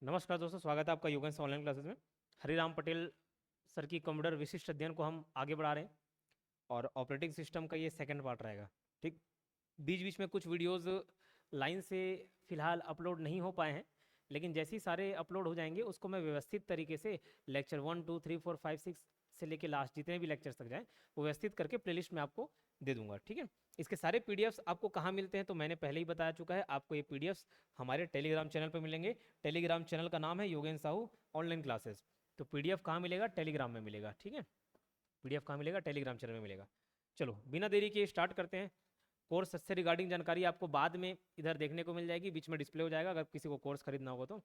नमस्कार दोस्तों, स्वागत है आपका योगेंद्र ऑनलाइन क्लासेस में। हरिराम पटेल सर की कंप्यूटर विशिष्ट अध्ययन को हम आगे बढ़ा रहे हैं और ऑपरेटिंग सिस्टम का ये सेकंड पार्ट रहेगा। ठीक, बीच बीच में कुछ वीडियोस लाइन से फिलहाल अपलोड नहीं हो पाए हैं, लेकिन जैसे ही सारे अपलोड हो जाएंगे उसको मैं व्यवस्थित तरीके से लेक्चर 1 2 3 4 5 6 से लेके लास्ट जितने भी लेक्चर्स तक जाएँ वो व्यवस्थित करके प्लेलिस्ट में आपको दे दूंगा। ठीक है, इसके सारे पीडीएफ्स आपको कहाँ मिलते हैं तो मैंने पहले ही बता चुका है। आपको ये पीडीएफ्स हमारे टेलीग्राम चैनल पर मिलेंगे। टेलीग्राम चैनल का नाम है योगेंद्र साहू ऑनलाइन क्लासेस। तो पीडीएफ कहाँ मिलेगा? टेलीग्राम में मिलेगा। ठीक है, पीडीएफ कहाँ मिलेगा? टेलीग्राम चैनल में मिलेगा। चलो बिना देरी के स्टार्ट करते हैं। कोर्स से रिगार्डिंग जानकारी आपको बाद में इधर देखने को मिल जाएगी, बीच में डिस्प्ले हो जाएगा अगर किसी को कोर्स खरीदना होगा तो।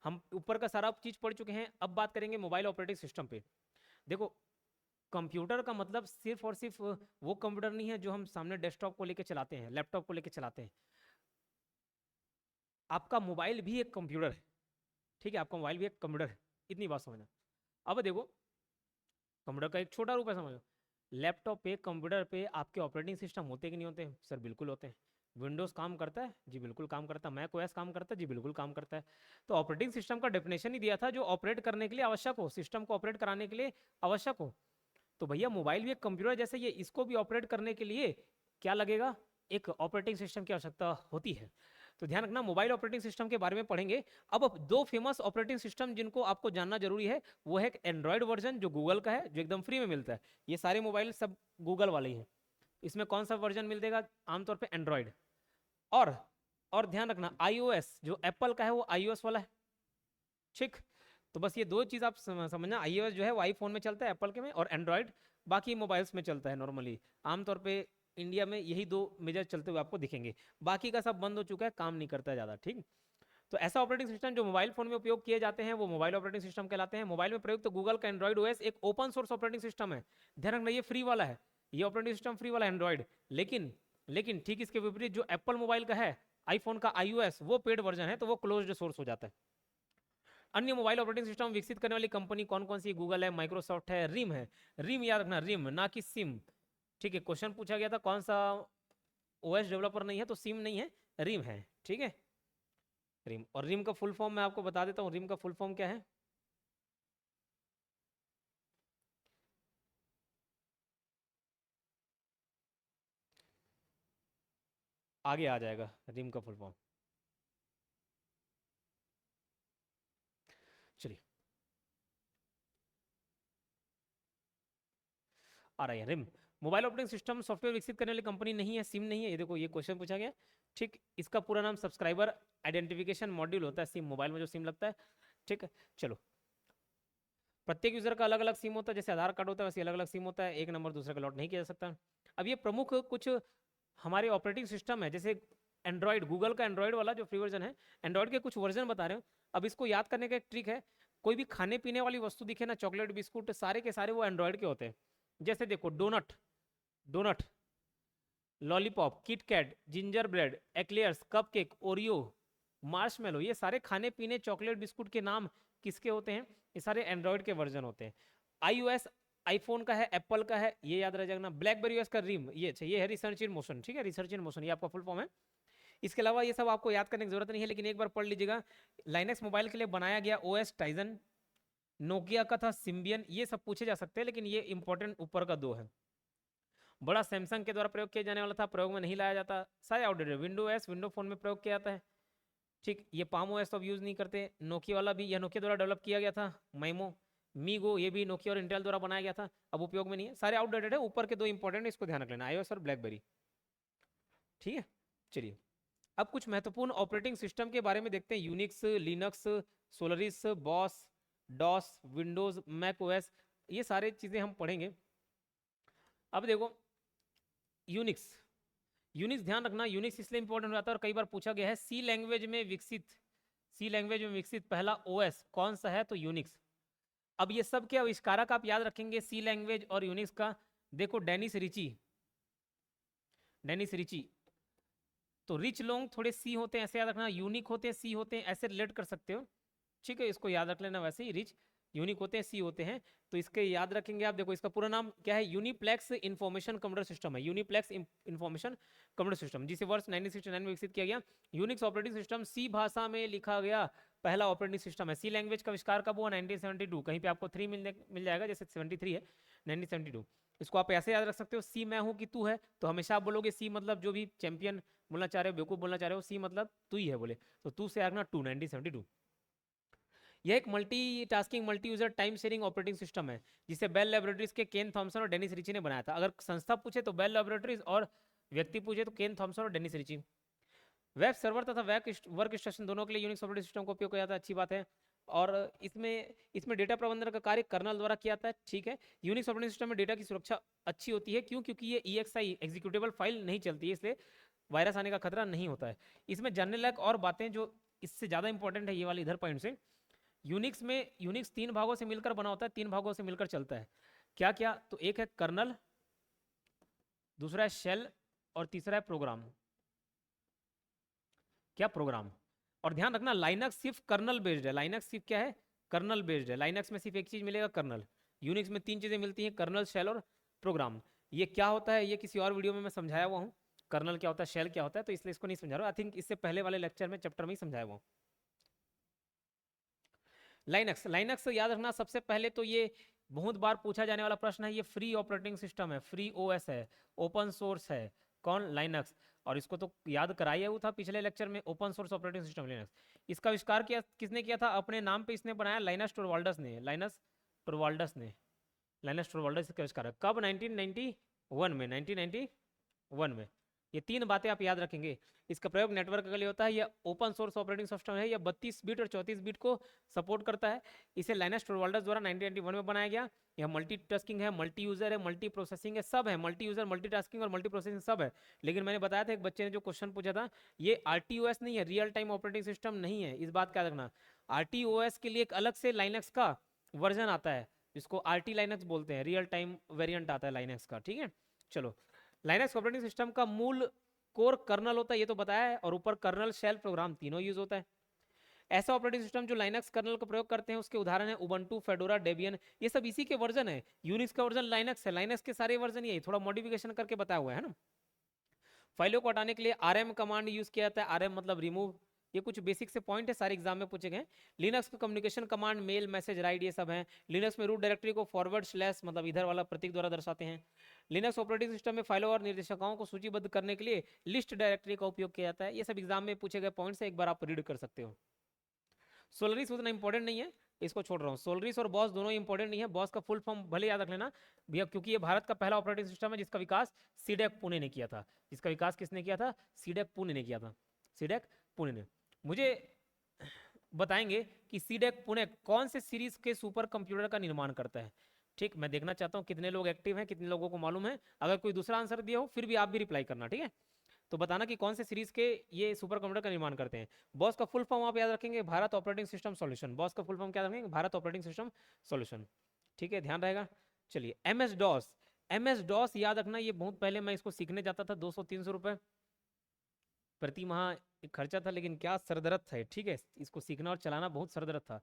हम ऊपर का सारा चीज़ पढ़ चुके हैं, अब बात करेंगे मोबाइल ऑपरेटिंग सिस्टम पे। देखो, कंप्यूटर का मतलब सिर्फ और सिर्फ वो कंप्यूटर नहीं है जो हम सामने डेस्कटॉप को लेके चलाते हैं, लैपटॉप को लेके चलाते हैं। आपका मोबाइल भी एक कंप्यूटर है। ठीक है, आपका मोबाइल भी एक कंप्यूटर है, इतनी बात समझना। अब देखो, कंप्यूटर का एक छोटा रूप है, समझो। लैपटॉप पे, कंप्यूटर पे आपके ऑपरेटिंग सिस्टम होते कि नहीं होते? सर बिल्कुल होते हैं। विंडोज़ काम करता है जी, बिल्कुल काम करता है। मैक ओएस काम करता है जी, बिल्कुल काम करता है। तो ऑपरेटिंग सिस्टम का डेफिनेशन ही दिया था जो ऑपरेट करने के लिए आवश्यक हो, सिस्टम को ऑपरेट कराने के लिए आवश्यक हो। तो भैया मोबाइल भी एक कंप्यूटर जैसे ये, इसको भी ऑपरेट करने के लिए क्या लगेगा? एक ऑपरेटिंग सिस्टम की आवश्यकता होती है। तो ध्यान रखना, मोबाइल ऑपरेटिंग सिस्टम के बारे में पढ़ेंगे। अब दो फेमस ऑपरेटिंग सिस्टम जिनको आपको जानना जरूरी है वो है एंड्रॉयड वर्जन जो गूगल का है, जो एकदम फ्री में मिलता है। ये सारे मोबाइल सब गूगल वाले ही हैं। इसमें कौन सा वर्जन मिलेगा? आमतौर पर एंड्रॉयड। और और ध्यान रखना, आईओएस जो एप्पल का है वो आईओएस वाला है। ठीक, तो बस ये दो चीज़ आप समझना। आईओएस जो है वो आईफोन में चलता है एप्पल के में, और एंड्रॉयड बाकी मोबाइल्स में चलता है नॉर्मली। आमतौर पे इंडिया में यही दो मेजर चलते हुए आपको दिखेंगे, बाकी का सब बंद हो चुका है, काम नहीं करता ज़्यादा। ठीक, तो ऐसा ऑपरेटिंग सिस्टम जो मोबाइल फोन में उपयोग किए जाते हैं वो मोबाइल ऑपरेटिंग सिस्टम कहलाते हैं। मोबाइल में प्रयुक्त तो गूगल का एंड्रॉइड ओएस एक ओपन सोर्स ऑपरेटिंग सिस्टम है। ध्यान रखना, ये फ्री वाला है, ये ऑपरेटिंग सिस्टम फ्री वाला एंड्रॉइड। लेकिन ठीक इसके विपरीत जो एप्पल मोबाइल का है, आईफोन का आईओएस, वो पेड वर्जन है, तो वो क्लोज्ड सोर्स हो जाता है। अन्य मोबाइल ऑपरेटिंग सिस्टम विकसित करने वाली कंपनी कौन कौन सी? गूगल है, माइक्रोसॉफ्ट है, रिम है। रिम याद रखना, रिम ना कि सिम। ठीक है, क्वेश्चन पूछा गया था कौन सा ओएस डेवलपर नहीं है, तो सिम नहीं है, रिम है। ठीक है, रिम। और रिम का फुल फॉर्म मैं आपको बता देता हूँ। रिम का फुल फॉर्म क्या है? आगे आ जाएगा रिम का फुल फॉर्म। चलिए, आ रहा है RIM. Mobile operating system software विकसित करने वाली कंपनी नहीं है, सिम नहीं है। ये देखो, ये क्वेश्चन पूछा गया। ठीक, इसका पूरा नाम सब्सक्राइबर आइडेंटिफिकेशन मॉड्यूल होता है, सिम, मोबाइल में जो सिम लगता है। ठीक है, चलो। प्रत्येक यूजर का अलग अलग सिम होता है, जैसे आधार कार्ड होता है वैसे अलग अलग सिम होता है, एक नंबर दूसरे का लॉट नहीं किया जा सकता। अब ये प्रमुख कुछ हमारे ऑपरेटिंग सिस्टम है, जैसे एंड्रॉयड, गूगल का एंड्रॉयड वाला जो फ्री वर्जन है, एंड्रॉयड के कुछ वर्जन बता रहे हो। अब इसको याद करने का एक ट्रिक है, कोई भी खाने पीने वाली वस्तु दिखे ना, चॉकलेट, बिस्कुट, सारे के सारे वो एंड्रॉयड के होते हैं। जैसे देखो, Donut, Donut, Lollipop, KitKat, Gingerbread, Eclairs, Cupcake, Oreo, Marshmallow, ये सारे खाने पीने चॉकलेट बिस्कुट के नाम किसके होते हैं? ये सारे एंड्रॉयड के वर्जन होते हैं। आईओएस आईफोन का है, एप्पल का है, ये याद रह जाएगा। ब्लैकबेरी ओएस का रिम, ये अच्छा, ये है रिसर्च इन मोशन। ठीक है, रिसर्च इन मोशन, ये आपका फुल फॉर्म है। इसके अलावा ये सब आपको याद करने की जरूरत नहीं है, लेकिन एक बार पढ़ लीजिएगा। लाइनेक्स मोबाइल के लिए बनाया गया ओएस टाइजन, नोकिया का था सिम्बियन। ये सब पूछे जा सकते हैं, लेकिन ये इंपॉर्टेंट ऊपर का दो है। बड़ा सैमसंग के द्वारा प्रयोग किया जाने वाला था, प्रयोग में नहीं लाया जाता, सारे outdated. Window S, window phone में प्रयोग किया जाता है। ठीक, ये पाम ओएस तो अब यूज नहीं करते। नोकिया वाला भी, यह नोकिया द्वारा डेवलप किया गया था। मैमो, मीगो, ये भी नोकिया और इंटेल द्वारा बनाया गया था, अब उपयोग में नहीं है, सारे आउटडेटेड है। ऊपर के दो इंपॉर्टेंट, इसको ध्यान रख लेना, आईओएस और ब्लैकबेरी। ठीक है, चलिए अब कुछ महत्वपूर्ण ऑपरेटिंग सिस्टम के बारे में देखते हैं। Unix, Linux, Solaris, BOSS, DOS, Windows, Mac OS, ये सारे चीजें हम पढ़ेंगे। अब देखो, यूनिक्स, यूनिक्स ध्यान रखना, यूनिक्स इसलिए इंपॉर्टेंट हो जाता है और कई बार पूछा गया है, सी लैंग्वेज में विकसित, सी लैंग्वेज में विकसित पहला ओएस कौन सा है? तो यूनिक्स। अब ये सब के आविष्कारक आप याद रखेंगे सी लैंग्वेज और यूनिक्स का। देखो, डेनिस रिची, डेनिस रिची। तो रिच लोग थोड़े सी होते हैं, ऐसे याद रखना, यूनिक होते हैं, सी होते हैं, ऐसे रिलेट कर सकते हो। ठीक है, इसको याद रख लेना। वैसे ही रिच, यूनिक होते हैं, सी होते हैं, तो इसके याद रखेंगे आप। देखो, इसका पूरा नाम क्या है? यूनिप्लेक्स इंफॉर्मेशन कंप्यूटर सिस्टम है, यूनिप्लेक्स इंफॉर्मेशन कंप्यूटर सिस्टम, जिसे वर्ष 1969 में विकसित किया गया। यूनिक्स ऑपरेटिंग सिस्टम सी भाषा में लिखा गया पहला ऑपरेटिंग सिस्टम है। सी लैंग्वेज का आविष्कार कब हुआ? 1972। कहीं पे आपको 3 मिल जाएगा, जैसे 73 है, 1972। इसको आप ऐसे याद रख सकते हो, सी मैं हूँ कि तू है, तो हमेशा आप बोलोगे सी मतलब जो भी चैंपियन बोलना चाह रहे हो, बेवकूफ बोलना चाह रहे हो, सी मतलब तू ही है बोले, तो तू से आगना 1972। यह एक multi tasking multi user time sharing operating system है जिसे बेल लैबोरेटरीज के केन थॉमसन और डेनिस रिची ने बनाया था। अगर संस्था पूछे तो बेल लैबोरेटरीज और व्यक्ति पूछे तो केन थॉमसन और डेनिस रिची। वेब सर्वर तथा वर्क स्टेशन दोनों के लिए यूनिक्स ऑपरेटिंग सिस्टम का उपयोग किया जाता है, अच्छी बात है। और इसमें डेटा प्रबंधन का कार्य कर्नल द्वारा किया जाता है, ठीक है। यूनिक्स ऑपरेटिंग सिस्टम में डेटा की सुरक्षा अच्छी होती है, क्यों? क्योंकि ये EXI एग्जीक्यूटेबल फाइल नहीं चलती है, इसलिए वायरस आने का खतरा नहीं होता है। इसमें जानने लायक और बातें जो इससे ज़्यादा इंपॉर्टेंट है, ये वाली इधर पॉइंट से, यूनिक्स 3 भागों से मिलकर बना होता है, 3 भागों से मिलकर चलता है। क्या क्या? तो एक है कर्नल, दूसरा है शेल, और तीसरा है प्रोग्राम। क्या? प्रोग्राम। और ध्यान रखना लाइनक्स सिर्फ कर्नल बेस्ड है, लाइनक्स सिर्फ क्या है? कर्नल बेस्ड है। लाइनक्स में सिर्फ एक चीज मिलेगा, कर्नल। यूनिक्स में 3 चीजें मिलती हैं, कर्नल, शेल और प्रोग्राम। ये क्या होता है ये किसी और वीडियो में मैं समझाया हुआ हूँ, कर्नल क्या होता है, शेल क्या होता है, तो इसलिए इसको नहीं समझा रहा हूँ। आई थिंक इससे पहले वाले लेक्चर में, चैप्टर में ही समझाया हुआ हूँ। लाइनक्स याद रखना, सबसे पहले तो ये बहुत बार पूछा जाने वाला प्रश्न है, ये फ्री ऑपरेटिंग सिस्टम है, फ्री OS है, ओपन सोर्स है। कौन? लाइनक्स। और इसको तो याद कराया हुआ था पिछले लेक्चर में, open source operating system Linux. इसका आविष्कार किया किसने किया था? अपने नाम पे इसने बनाया, लाइनस टोरवाल्डस ने। लाइनस टोरवाल्डस इसका आविष्कार है कब? 1991 में, 1991 में। ये 3 बातें आप याद रखेंगे। इसका प्रयोग नेटवर्क के लिए होता है, यह ओपन सोर्स ऑपरेटिंग सिस्टम है, यह 32 बिट और 34 बिट को सपोर्ट करता है। इसे लाइनस टोरवाल्डस द्वारा 1991 में बनाया गया। यह मल्टीटास्किंग है, मल्टी यूजर है, मल्टी प्रोसेसिंग है, सब है, मल्टी यूजर, मल्टीटास्किंग और मल्टी प्रोसेसिंग सब है। लेकिन मैंने बताया था, एक बच्चे ने जो क्वेश्चन पूछा था, ये RTOS नहीं है, रियल टाइम ऑपरेटिंग सिस्टम नहीं है, इस बात का याद रखना। RTOS के लिए एक अलग से लाइनक्स का वर्जन आता है, जिसको RT लाइनक्स बोलते हैं, रियल टाइम वेरिएंट आता है लाइनक्स का, ठीक है। चलो, लाइनक्स ऑपरेटिंग सिस्टम का मूल कोर कर्नल होता है, ये तो बताया है, और ऊपर कर्नल, शेल, प्रोग्राम तीनों यूज होता है। ऐसा ऑपरेटिंग सिस्टम जो लाइनक्स कर्नल का प्रयोग करते हैं, उसके उदाहरण है उबंटू, फेडोरा, डेबियन, ये सब इसी के वर्जन है। यूनिक्स का वर्जन लाइनक्स है, लाइनक्स के सारे वर्जन ये थोड़ा मॉडिफिकेशन करके बताया हुआ है ना। फाइलों को हटाने के लिए RM कमांड यूज किया जाता है, RM मतलब रिमूव। ये कुछ बेसिक से पॉइंट है, सारे एग्जाम में पूछे गए। लिनक्स का communication command, mail, message, write, ये सब है। लिनक्स में रूट डायरेक्टरी को फॉरवर्ड स्लैश मतलब इधर वाला प्रतीक द्वारा दर्शाते हैं। लिनक्स ऑपरेटिंग सिस्टम में फाइलों और निर्देशिकाओं को सूचीबद्ध करने के लिए लिस्ट डायरेक्टरी का उपयोग किया जाता है। ये सब एग्जाम में पूछे गए पॉइंट्स है, एक बार आप रीड कर सकते हो। सोलरिस उतना इंपॉर्टेंट नहीं है, इसको छोड़ रहा हूँ। सोलरिस और बॉस दोनों इंपॉर्टेंट नहीं है, बॉस का फुल फॉर्म भले याद रख लेना भैया, क्योंकि ये भारत का पहला ऑपरेटिंग सिस्टम है जिसका विकास सीडेक पुणे ने किया था। जिसका विकास किसने किया था? सीडेक पुणे ने किया था, सीडेक पुणे ने। मुझे बताएंगे कि सीडेक पुणे कौन से सीरीज के सुपर कंप्यूटर का निर्माण करता है? ठीक, मैं देखना चाहता हूँ कितने लोग एक्टिव हैं, कितने लोगों को मालूम है। अगर कोई दूसरा आंसर दिया हो फिर भी आप भी रिप्लाई करना, ठीक है। तो बताना कि कौन से सीरीज के ये सुपर कंप्यूटर का निर्माण करते हैं। बॉस का फुल फॉर्म आप याद रखेंगे, Bharat operating system solution. Boss का फुल फॉर्म क्या रखेंगे? भारत ऑपरेटिंग सिस्टम सॉल्यूशन, ठीक है, ध्यान रहेगा। चलिए, MS डॉस याद रखना, ये बहुत पहले मैं इसको सीखने जाता था, 200-300 रुपए प्रति माह खर्चा था, लेकिन क्या सरदर्द था, ठीक है, इसको सीखना और चलाना बहुत सरदर्द था।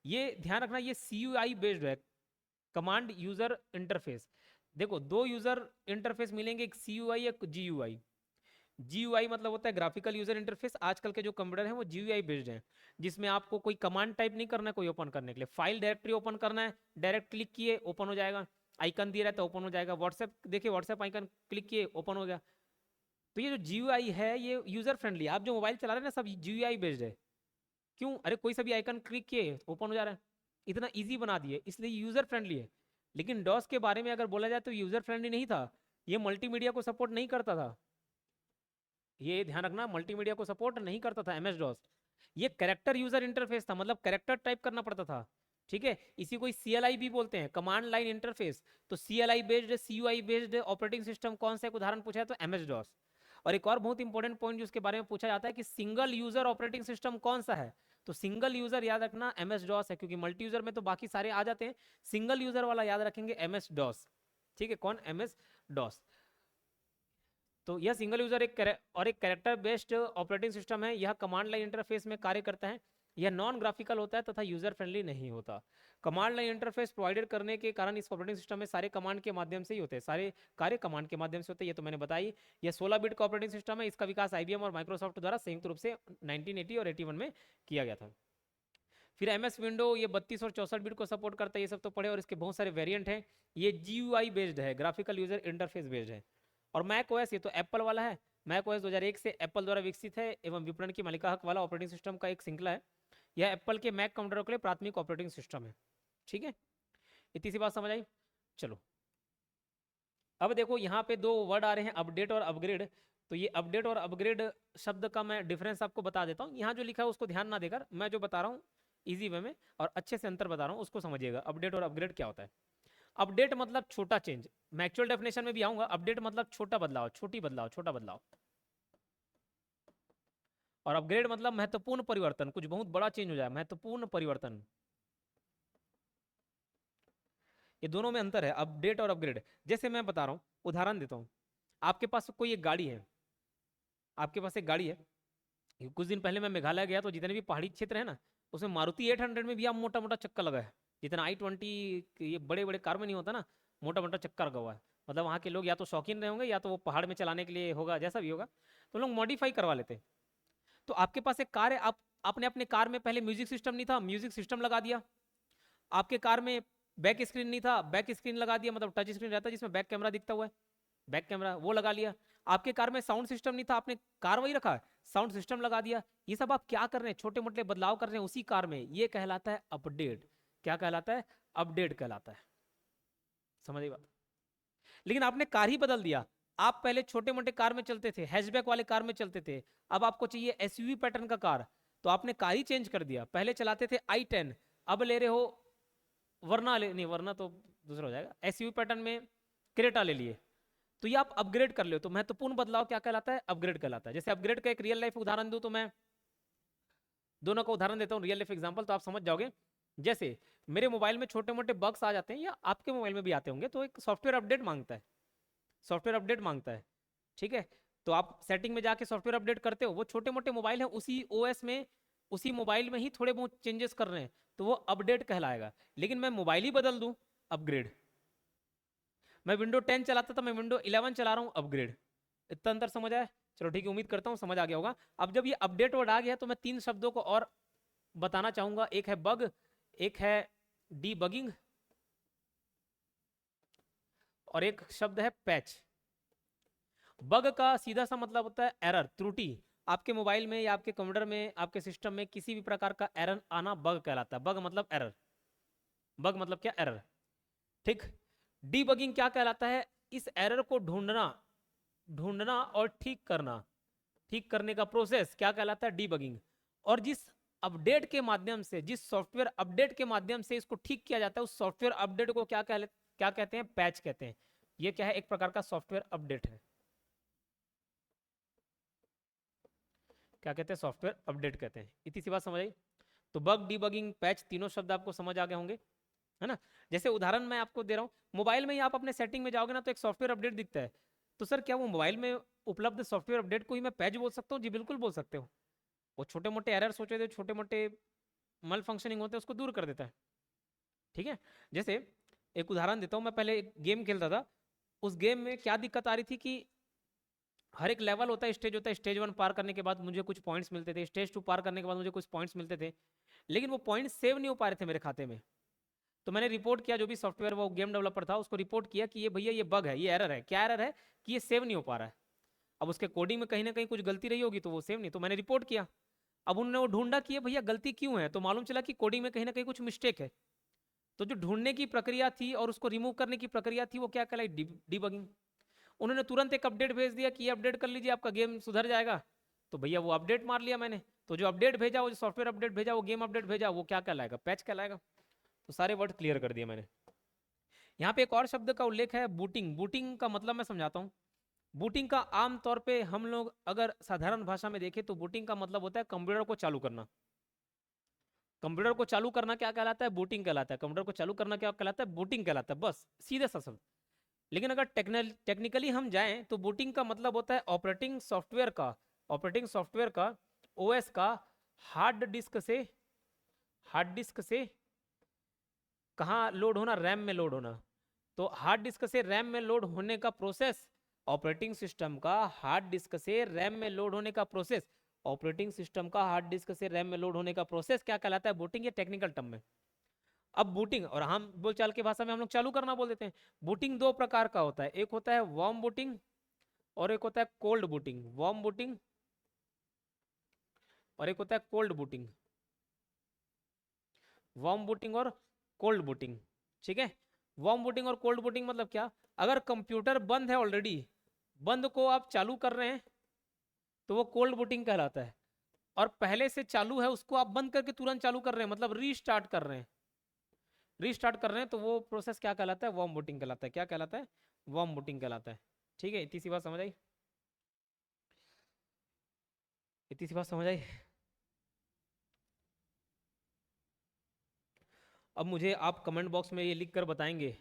ये ध्यान रखना, ये CUI बेस्ड है, कमांड यूजर इंटरफेस। देखो, 2 यूजर इंटरफेस मिलेंगे, एक CUI, एक GUI। GUI मतलब होता है ग्राफिकल यूजर इंटरफेस। आजकल के जो कंप्यूटर हैं वो GUI बेस्ड हैं, जिसमें आपको कोई कमांड टाइप नहीं करना है कोई ओपन करने के लिए। फाइल डायरेक्टरी ओपन करना है, डायरेक्ट क्लिक किए ओपन हो जाएगा, आइकन दिया रहता है ओपन हो जाएगा। व्हाट्सएप देखिए, व्हाट्सएप आइकन क्लिक किए ओपन हो गया। तो ये जो GUI है ये यूजर फ्रेंडली है। आप जो मोबाइल चला रहे हैं ना, सब GUI बेस्ड है। क्यों? अरे कोई सा भी आइकन क्लिक किए ओपन हो जा रहा है, इतना ईजी बना दिए, इसलिए यूजर फ्रेंडली है। लेकिन डॉस के बारे में अगर बोला जाए तो यूजर फ्रेंडली नहीं था, ये मल्टीमीडिया को सपोर्ट नहीं करता था। ये ध्यान रखना, मल्टीमीडिया को सपोर्ट नहीं करता था MS डॉस। ये कैरेक्टर यूजर इंटरफेस था, मतलब कैरेक्टर टाइप करना पड़ता था, ठीक है। इसी को CLI भी बोलते हैं, कमांड लाइन इंटरफेस। तो CLI based, CUI based operating system कौन सा एक उदाहरण पूछा है तो MS डॉस। और एक और बहुत इंपॉर्टेंट पॉइंट जिसके बारे में पूछा जाता है कि सिंगल यूजर ऑपरेटिंग सिस्टम कौन सा है, तो सिंगल यूजर याद रखना MS डॉस है, क्योंकि मल्टी यूजर में तो बाकी सारे आ जाते हैं, सिंगल यूजर वाला याद रखेंगे MS डॉस, ठीक है। कौन? MS DOS. तो यह सिंगल यूजर एक कैरेक्टर बेस्ड ऑपरेटिंग सिस्टम है। यह कमांड लाइन इंटरफेस में कार्य करता है। यह नॉन ग्राफिकल होता है तथा यूजर फ्रेंडली नहीं होता। कमांड लाइन इंटरफेस प्रोवाइडेड करने के कारण इस ऑपरेटिंग सिस्टम में सारे कमांड के माध्यम से ही होते हैं, सारे कार्य कमांड के माध्यम से होते हैं, ये तो मैंने बताई। यह 16 बिट का ऑपरेटिंग सिस्टम है। इसका विकास IBM और माइक्रोसॉफ्ट द्वारा संयुक्त रूप से 1980 और 81 में किया गया था। फिर MS विंडो ये 32 और 64 बिट को सपोर्ट करता है, ये सब तो पढ़े, और इसके बहुत सारे वेरिएंट हैं। ये GUI बेस्ड है, ग्राफिकल यूजर इंटरफेस बेस्ड है। और मैक OS ये तो एप्पल वाला है। मैक OS 2001 से एप्पल द्वारा विकसित है एवं विपणन की मालिका हक वाला ऑपरेटिंग सिस्टम का एक श्रृंखला है। यह एप्पल के मैक कंप्यूटर के लिए प्राथमिक ऑपरेटिंग सिस्टम है। ठीक है, इतनी सी बात समझ आई। चलो अब देखो यहाँ पे दो वर्ड आ रहे हैं, अपडेट और अपग्रेड। तो ये अपडेट और अपग्रेड शब्द का मैं डिफरेंस आपको बता देता हूँ। यहाँ जो लिखा है उसको ध्यान ना देकर, मैं जो बता रहा हूँ इजी वे में और अच्छे से अंतर बता रहा हूँ, उसको समझिएगा। अपडेट और अपग्रेड क्या होता है। अपडेट मतलब छोटा चेंज, मैं एक्चुअल डेफिनेशन में भी आऊंगा। अपडेट मतलब छोटा बदलाव, छोटी बदलाव, छोटा बदलाव। और अपग्रेड मतलब महत्वपूर्ण परिवर्तन, कुछ बहुत बड़ा चेंज हो जाए, महत्वपूर्ण परिवर्तन। ये दोनों में अंतर है, अपडेट और अपग्रेड। जैसे मैं बता रहा हूँ, उदाहरण देता हूँ। आपके पास कोई एक गाड़ी है, आपके पास एक गाड़ी है। कुछ दिन पहले मैं मेघालय गया, तो जितने भी पहाड़ी क्षेत्र है ना, उसमें मारुति 800 में भी आप मोटा मोटा चक्का लगा है। जितना i20 ये बड़े बड़े कार में नहीं होता ना, मोटा मोटा चक्का लगा हुआ है। मतलब वहाँ के लोग या तो शौकीन रहे होंगे या तो वो पहाड़ में चलाने के लिए होगा, जैसा भी होगा, तो लोग मॉडिफाई करवा लेते हैं। तो आपके पास एक कार है, आपने अपने कार में पहले म्यूजिक सिस्टम नहीं था, म्यूजिक सिस्टम लगा दिया। आपके कार में बैक स्क्रीन नहीं था, बैक स्क्रीन लगा दिया, मतलब टच स्क्रीन रहता है जिसमें बैक कैमरा दिखता हुआ है, बैक कैमरा वो लगा लिया। आपके कार में साउंड सिस्टम नहीं था, आपने कार वही रखा, साउंड सिस्टम लगा दिया। ये सब आप क्या कर रहे हैं, छोटे मोटे बदलाव कर रहे हैं उसी कार में, ये कहलाता है अपडेट। क्या कहलाता है, अपडेट कहलाता है। समझिए बात। लेकिन आपने कार ही बदल दिया। आप पहले छोटे मोटे कार में चलते थे, हैचबैक वाले कार में चलते थे, अब आपको चाहिए SUV पैटर्न का कार, तो आपने कार ही चेंज कर दिया। पहले चलाते थे i10, अब ले रहे हो वरना, ले नहीं वरना तो दूसरा हो जाएगा, SUV पैटर्न में क्रेटा ले लिए, तो ये आप अपग्रेड कर ले। तो महत्वपूर्ण बदलाव क्या कहलाता है, अपग्रेड कहलाता है। जैसे अपग्रेड का एक रियल लाइफ उदाहरण दूं तो मैं दोनों का उदाहरण देता हूँ, रियल लाइफ एग्जांपल, तो आप समझ जाओगे। जैसे मेरे मोबाइल में छोटे मोटे बग्स आ जाते हैं, या आपके मोबाइल में भी आते होंगे, तो एक सॉफ्टवेयर अपडेट मांगता है, सॉफ्टवेयर अपडेट मांगता है। ठीक है, तो आप सेटिंग में जाके सॉफ्टवेयर अपडेट करते हो। वो छोटे मोटे मोबाइल हैं, उसी OS में, उसी मोबाइल में ही थोड़े बहुत चेंजेस कर रहे हैं, तो वो अपडेट कहलाएगा। लेकिन मैं मोबाइल ही बदल दूं, अपग्रेड। मैं विंडो 10 चलाता था, मैं विंडो 11 चला रहा हूँ, अपग्रेड। इतना अंतर समझ आया। चलो ठीक है, उम्मीद करता हूँ समझ आ गया होगा। अब जब ये अपडेट वर्ड आ गया, तो मैं 3 शब्दों को और बताना चाहूंगा। एक है बग, एक है डीबगिंग, और एक शब्द है पैच। बग का सीधा सा मतलब होता है एरर, त्रुटि। आपके मोबाइल में या आपके कंप्यूटर में, आपके सिस्टम में किसी भी प्रकार का एरर आना बग कहलाता है। बग मतलब एरर, बग मतलब क्या, एरर। ठीक। डीबगिंग क्या कहलाता है, इस एरर को ढूंढना, ढूंढना और ठीक करना, ठीक करने का प्रोसेस क्या कहलाता है, डीबगिंग। और जिस अपडेट के माध्यम से, जिस सॉफ्टवेयर अपडेट के माध्यम से इसको ठीक किया जाता है, उस सॉफ्टवेयर अपडेट को क्या कहते हैं, पैच कहते हैं। ये क्या है, एक प्रकार का सॉफ्टवेयर अपडेट है। क्या कहते हैं, सॉफ्टवेयर अपडेट कहते हैं। इतनी सी बात समझ आई। तो बग, डीबगिंग, पैच, तीनों शब्द आपको समझ आ गए होंगे, है ना। जैसे उदाहरण मैं आपको दे रहा हूँ, मोबाइल में ही आप अपने सेटिंग में जाओगे ना, तो एक सॉफ्टवेयर अपडेट दिखता है। तो सर क्या वो मोबाइल में उपलब्ध सॉफ्टवेयर अपडेट को ही मैं पैच बोल सकता हूँ? जी बिल्कुल बोल सकते हो। वो छोटे मोटे एरर सोचे थे, छोटे मोटे मल फंक्शनिंग होते हैं, उसको दूर कर देता है। ठीक है। जैसे एक उदाहरण देता हूँ, मैं पहले एक गेम खेलता था। उस गेम में क्या दिक्कत आ रही थी कि हर एक लेवल होता है, स्टेज होता है, स्टेज 1 पार करने के बाद मुझे कुछ पॉइंट्स मिलते थे, स्टेज 2 पार करने के बाद मुझे कुछ पॉइंट्स मिलते थे, लेकिन वो पॉइंट्स सेव नहीं हो पा रहे थे मेरे खाते में। तो मैंने रिपोर्ट किया, जो भी सॉफ्टवेयर वो गेम डेवलपर था, उसको रिपोर्ट किया कि ये भैया ये बग है, ये एरर है। क्या एरर है कि ये सेव नहीं हो पा रहा है। अब उसके कोडिंग में कहीं ना कहीं कुछ गलती रही होगी, तो वो सेव नहीं, तो मैंने रिपोर्ट किया। अब उन्होंने वो ढूंढा कि ये भैया गलती क्यों है, तो मालूम चला कि कोडिंग में कहीं ना कहीं कुछ मिस्टेक है। तो जो ढूंढने की प्रक्रिया थी और उसको रिमूव करने की प्रक्रिया थी, वो क्या कहलाई, डिबगिंग। उन्होंने तुरंत एक अपडेट भेज दिया कि ये अपडेट कर लीजिए, आपका गेम सुधर जाएगा। तो भैया वो अपडेट मार लिया मैंने। तो जो अपडेट भेजा, वो जो सॉफ्टवेयर अपडेट भेजा, वो गेम अपडेट भेजा, वो क्या कहलाएगा, पैच कहलाएगा। तो सारे वर्ड क्लियर कर दिए मैंने। यहाँ पे एक और शब्द का उल्लेख है, बूटिंग। बूटिंग का मतलब मैं समझाता हूँ। बूटिंग का आम तौर पे हम लोग अगर साधारण भाषा में देखें, तो बूटिंग का मतलब होता है कंप्यूटर को चालू करना। कंप्यूटर को चालू करना क्या कहलाता है, बूटिंग कहलाता है। कंप्यूटर को चालू करना क्या कहलाता है, बूटिंग कहलाता है, बस सीधे सा शब्द। लेकिन अगर टेक्निकली हम जाएं, तो बूटिंग का मतलब होता है ऑपरेटिंग सॉफ्टवेयर का, ऑपरेटिंग सॉफ्टवेयर का, OS का हार्ड डिस्क से, हार्ड डिस्क से कहाँ लोड होना, रैम में लोड होना। तो हार्ड डिस्क से रैम में लोड होने का प्रोसेस, ऑपरेटिंग सिस्टम का हार्ड डिस्क से रैम में लोड होने का प्रोसेस, ऑपरेटिंग सिस्टम का हार्ड डिस्क से रैम में लोड होने का प्रोसेस क्या कहलाता है? बूटिंग, या टेक्निकल टर्म में? अब बूटिंग, और हम बोलचाल की भाषा में हम लोग चालू करना बोल देते हैं। बूटिंग दो प्रकार का होता है, एक होता है वार्म बूटिंग और एक होता है कोल्ड बूटिंग। वार्म बूटिंग और एक होता है कोल्ड बूटिंग। वार्म बूटिंग और कोल्ड बूटिंग, ठीक है। वार्म बूटिंग और कोल्ड बूटिंग मतलब क्या? अगर कंप्यूटर बंद है ऑलरेडी, बंद को आप चालू कर रहे हैं तो वो कोल्ड बूटिंग कहलाता है। और पहले से चालू है उसको आप बंद करके तुरंत चालू कर रहे हैं, मतलब रीस्टार्ट कर रहे हैं, रीस्टार्ट कर रहे हैं, तो वो प्रोसेस क्या कहलाता है? वार्म बूटिंग कहलाता है। क्या कहलाता है? वार्म बूटिंग कहलाता है। ठीक है, इतनी सी बात समझ आई? इतनी सी बात समझ आई? अब मुझे आप कमेंट बॉक्स में ये लिख कर बताएंगे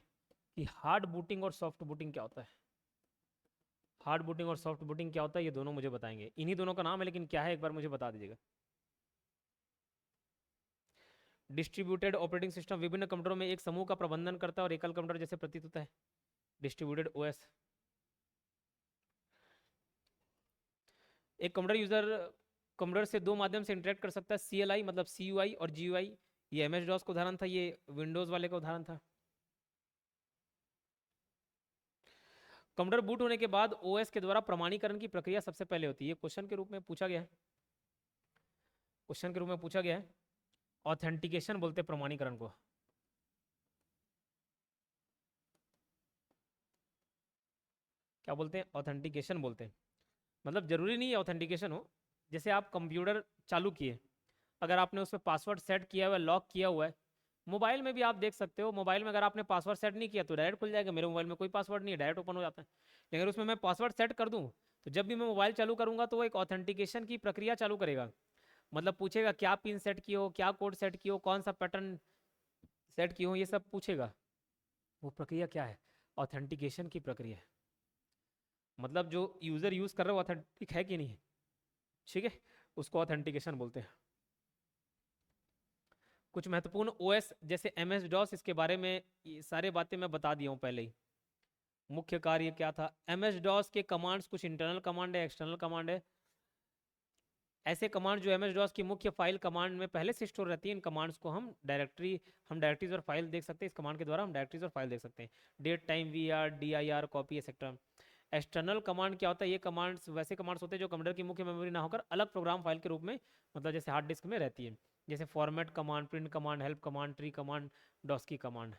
कि हार्ड बूटिंग और सॉफ्ट बूटिंग क्या होता है। हार्ड बूटिंग और सॉफ्ट बूटिंग क्या होता है, ये दोनों मुझे बताएंगे। इन्हीं दोनों का नाम है, लेकिन क्या है एक बार मुझे बता दीजिएगा। डिस्ट्रीब्यूटेड ऑपरेटिंग सिस्टम विभिन्न कंप्यूटरों में एक समूह का प्रबंधन करता है और एकल कंप्यूटर जैसे प्रतीत होता है। Distributed OS. एक कंप्यूटर यूजर कंप्यूटर से दो माध्यम से इंटरेक्ट कर सकता है, CLI मतलब CUI और GUI। ये MS DOS का उदाहरण था, ये विंडोज वाले का उदाहरण था। कंप्यूटर बूट होने के बाद OS के द्वारा प्रमाणीकरण की प्रक्रिया सबसे पहले होती है। ये क्वेश्चन के रूप में पूछा गया है, क्वेश्चन के रूप में पूछा गया है। ऑथेंटिकेशन बोलते हैं प्रमाणीकरण को। क्या बोलते हैं? ऑथेंटिकेशन बोलते हैं। मतलब जरूरी नहीं है ऑथेंटिकेशन हो। जैसे आप कंप्यूटर चालू किए, अगर आपने उसमें पासवर्ड सेट किया हुआ है, लॉक किया हुआ है, मोबाइल में भी आप देख सकते हो। मोबाइल में अगर आपने पासवर्ड सेट नहीं किया तो डायरेक्ट खुल जाएगा। मेरे मोबाइल में कोई पासवर्ड नहीं है, डायरेक्ट ओपन हो जाता है। लेकिन अगर उसमें मैं पासवर्ड सेट कर दूं तो जब भी मैं मोबाइल चालू करूंगा तो वो एक ऑथेंटिकेशन की प्रक्रिया चालू करेगा। मतलब पूछेगा क्या पिन सेट किए हो, क्या कोड सेट किए हो, कौन सा पैटर्न सेट किए हो, ये सब पूछेगा। वो प्रक्रिया क्या है? ऑथेंटिकेशन की प्रक्रिया है। मतलब जो यूजर यूज कर रहा है वो ऑथेंटिक है कि नहीं है, ठीक है, उसको ऑथेंटिकेशन बोलते हैं। कुछ महत्वपूर्ण ओएस जैसे MS DOS, इसके बारे में ये सारे बातें मैं बता दिया हूँ पहले ही। मुख्य कार्य क्या था? MS DOS के कमांड्स, कुछ इंटरनल कमांड है, एक्सटर्नल कमांड है। ऐसे कमांड जो MS DOS की मुख्य फाइल कमांड में पहले से स्टोर रहती है, इन कमांड्स को हम डायरेक्टरीज और फाइल देख सकते हैं। इस कमांड के द्वारा हम डायरेक्टरीज और फाइल देख सकते हैं। Date, time, VAR, DIR, copy, etcetera. External command क्या होता है? ये कमांड्स वैसे कमांड्स होते हैं जो कंप्यूटर की मुख्य मेमोरी ना होकर अलग प्रोग्राम फाइल के रूप में, मतलब जैसे हार्ड डिस्क में रहती है। जैसे format command, print command, help command, tree command, DOS की कमांड।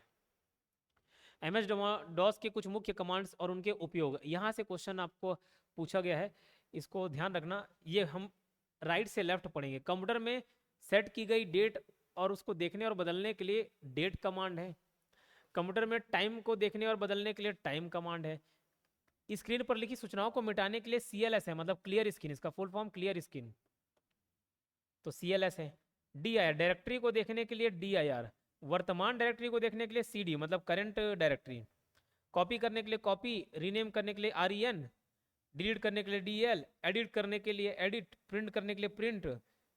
MS DOS के कुछ मुख्य कमांड्स और उनके उपयोग, यहाँ से क्वेश्चन आपको पूछा गया है, इसको ध्यान रखना। ये हम राइट से लेफ्ट पढ़ेंगे। कंप्यूटर में सेट की गई डेट और उसको देखने और बदलने के लिए डेट कमांड है। कंप्यूटर में टाइम को देखने और बदलने के लिए टाइम कमांड है। स्क्रीन पर लिखी सूचनाओं को मिटाने के लिए CLS है, मतलब क्लियर स्क्रीन, इसका फुल फॉर्म क्लियर स्क्रीन, तो CLS है। DIR डायरेक्टरी को देखने के लिए DIR। वर्तमान डायरेक्टरी को देखने के लिए CD मतलब करंट डायरेक्टरी। कॉपी करने के लिए कॉपी, रीनेम करने के लिए REN, डिलीट करने के लिए DL, एडिट करने के लिए एडिट, प्रिंट करने के लिए प्रिंट।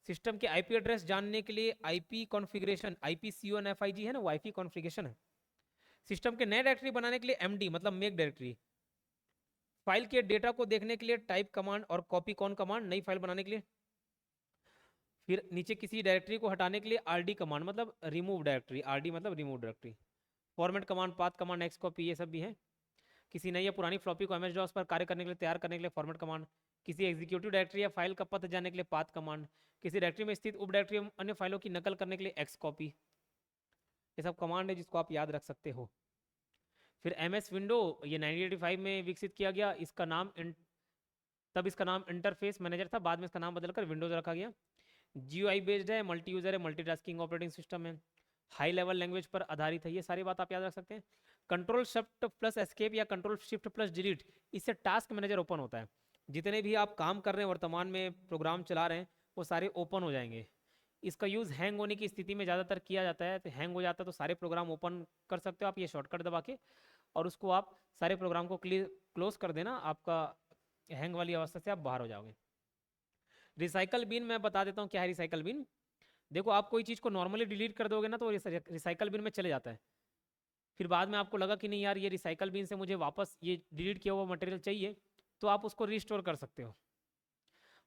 सिस्टम के IP एड्रेस जानने के लिए IP कॉन्फ़िगरेशन, IPCONFIG है ना, वो IP कॉन्फ़िगरेशन है। सिस्टम के नए डायरेक्टरी बनाने के लिए MD मतलब मेक डायरेक्टरी। फाइल के डेटा को देखने के लिए टाइप कमांड और कॉपी कॉन कमांड, नई फाइल बनाने के लिए। फिर नीचे किसी डायरेक्टरी को हटाने के लिए RD कमांड मतलब रिमूव डायरेक्टरी, RD मतलब remove directory. Format command, path command, x copy, ये सब भी है। किसी नई या पुरानी फ्लॉपी को MS DOS पर कार्य करने के लिए तैयार करने के लिए फॉर्मेट कमांड। किसी एग्जीक्यूटिव डायरेक्टरी या फाइल का पथ जानने के लिए पाथ कमांड। किसी डायरेक्टरी में स्थित उप डायरेक्टरी अन्य फाइलों की नकल करने के लिए एक्स कॉपी। ये सब कमांड है जिसको आप याद रख सकते हो। फिर MS विंडो, ये 1985 में विकसित किया गया। तब इसका नाम इंटरफेस मैनेजर था, बाद में इसका नाम बदलकर विंडोज रखा गया। GUI बेस्ड है, मल्टी यूजर है, मल्टीटास्किंग ऑपरेटिंग सिस्टम है, हाई लेवल लैंग्वेज पर आधारित है। ये सारी बात आप याद रख सकते हैं। कंट्रोल शिफ्ट प्लस एस्केप या कंट्रोल शिफ्ट प्लस डिलीट, इससे टास्क मैनेजर ओपन होता है। जितने भी आप काम कर रहे हैं, वर्तमान में प्रोग्राम चला रहे हैं, वो सारे ओपन हो जाएंगे। इसका यूज़ हैंग होने की स्थिति में ज़्यादातर किया जाता है। तो हैंग हो जाता है तो सारे प्रोग्राम ओपन कर सकते हो आप ये शॉर्टकट दबा के, और उसको आप सारे प्रोग्राम को क्लोज कर देना, आपका हैंग वाली अवस्था से आप बाहर हो जाओगे। रिसाइकल बिन मैं बता देता हूँ क्या है रिसाइकल बिन। देखो, आप कोई चीज़ को नॉर्मली डिलीट कर दोगे ना तो रिसाइकल बिन में चले जाता है। फिर बाद में आपको लगा कि नहीं यार, ये रिसाइकल बिन से मुझे वापस ये डिलीट किया हुआ मटेरियल चाहिए, तो आप उसको रिस्टोर कर सकते हो।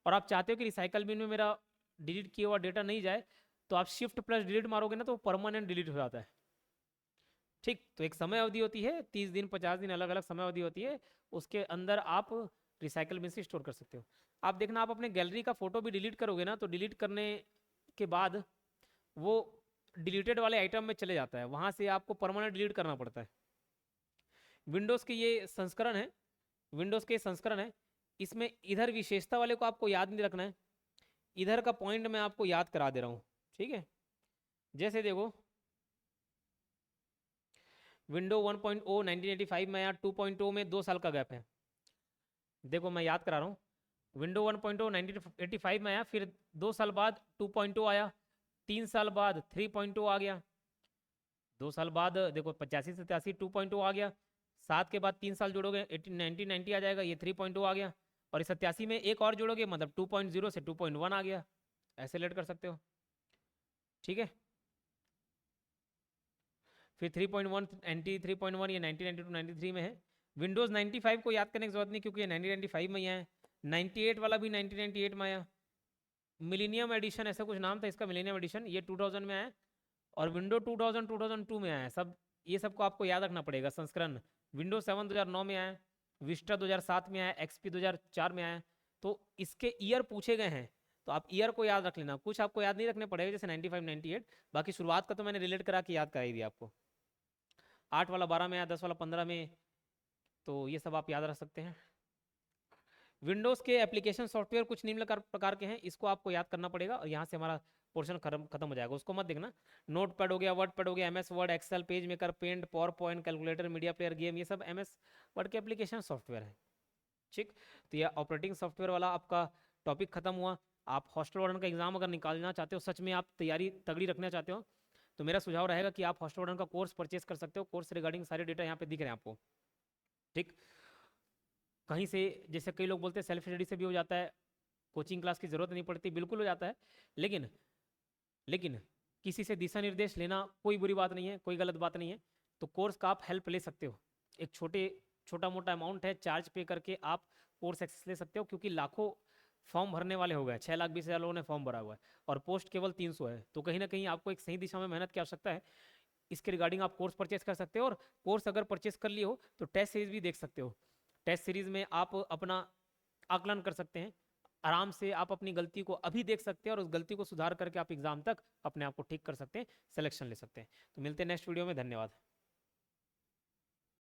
और आप चाहते हो कि रिसाइकल बिन में मेरा डिलीट किया हुआ डेटा नहीं जाए, तो आप शिफ्ट प्लस डिलीट मारोगे ना तो परमानेंट डिलीट हो जाता है। ठीक, तो एक समय अवधि होती है, 30 दिन 50 दिन अलग अलग समय अवधि होती है, उसके अंदर आप रिसाइकल बिन से स्टोर कर सकते हो। आप देखना, आप अपने गैलरी का फोटो भी डिलीट करोगे ना, तो डिलीट करने के बाद वो डिलीटेड वाले आइटम में चले जाता है, वहां से आपको परमानेंट डिलीट करना पड़ता है। विंडोज़ के ये संस्करण है, विंडोज़ के संस्करण है, इसमें इधर विशेषता वाले को आपको याद नहीं रखना है, इधर का पॉइंट मैं आपको याद करा दे रहा हूँ। ठीक है, जैसे देखो विंडो 1.0 1985 में आया, 2.0 में 2 साल का गैप है। देखो मैं याद करा रहा हूँ, विंडो 1.0 1985 में आया, फिर 2 साल बाद 2.0 आया, 3 साल बाद 3.0 आ गया, 2 साल बाद देखो 85 87 2.0 आ गया, 7 के बाद 3 साल जोड़ोगे 1990 आ जाएगा, ये 3.0 आ गया, और इस 87 में एक और जोड़ोगे मतलब 2.0 से 2.1 आ गया। ऐसे लेट कर सकते हो। ठीक है, फिर 3.1 3.1 ये 1992 93 में है। विंडोज़ 95 को याद करने की जरूरत नहीं, क्योंकि ये 1995 में ही आया है। 98 वाला भी 1998 में आया। मिलीनियम एडिशन ऐसा कुछ नाम था इसका, मिलीनियम एडिशन, ये 2000 में आया। और विंडो 2000 2002 में आया सब। ये सबको आपको याद रखना पड़ेगा संस्करण। विंडोज 7 2009 में आया, विस्टा 2007 में आया, एक्सपी 2004 में आया। तो इसके ईयर पूछे गए हैं, तो आप ईयर को याद रख लेना, कुछ आपको याद नहीं रखने पड़ेगा जैसे 95 98। बाकी शुरुआत का तो मैंने रिलेट करा के याद कराई दी आपको। 8 वाला 12 में आया, 10 वाला 15 में, तो ये सब आप याद रख सकते हैं। विंडोज़ के एप्लीकेशन सॉफ्टवेयर कुछ निम्न प्रकार के हैं, इसको आपको याद करना पड़ेगा, और यहाँ से हमारा पोर्शन खत्म हो जाएगा, उसको मत देखना। नोट पैड हो गया, वर्ड पैड हो गया, MS Word, Excel, PageMaker, Paint, PowerPoint, calculator, media player, game, ये सब एमएस वर्ड के एप्लीकेशन सॉफ्टवेयर है। ठीक, तो यह ऑपरेटिंग सॉफ्टवेयर वाला आपका टॉपिक खत्म हुआ। आप हॉस्टल वार्डन का एग्जाम अगर निकालना चाहते हो, सच में आप तैयारी तगड़ी रखना चाहते हो, तो मेरा सुझाव रहेगा कि आप हॉस्टल वार्डन का कोर्स परचेस कर सकते हो। कोर्स रिगार्डिंग सारे डेटा यहाँ पे दिख रहे हैं आपको। ठीक, कहीं से, जैसे कई लोग बोलते हैं सेल्फ स्टडी से भी हो जाता है, कोचिंग क्लास की जरूरत नहीं पड़ती, बिल्कुल हो जाता है, लेकिन लेकिन किसी से दिशा निर्देश लेना कोई बुरी बात नहीं है, कोई गलत बात नहीं है। तो कोर्स का आप हेल्प ले सकते हो, एक छोटा मोटा अमाउंट है, चार्ज पे करके आप कोर्स एक्सेस ले सकते हो, क्योंकि लाखों फॉर्म भरने वाले हो गए, 6,20,000 लोगों ने फॉर्म भरा हुआ है, और पोस्ट केवल 300 है। तो कहीं ना कहीं आपको एक सही दिशा में मेहनत की आवश्यकता है। इसके रिगार्डिंग आप कोर्स परचेस कर सकते हो, और कोर्स अगर परचेस कर लिए हो तो टेस्ट सीरीज भी देख सकते हो। टेस्ट सीरीज में आप अपना आकलन कर सकते हैं, आराम से आप अपनी गलती को अभी देख सकते हैं, और उस गलती को सुधार करके आप एग्जाम तक अपने आप को ठीक कर सकते हैं, सिलेक्शन ले सकते हैं। तो मिलते हैं नेक्स्ट वीडियो में, धन्यवाद।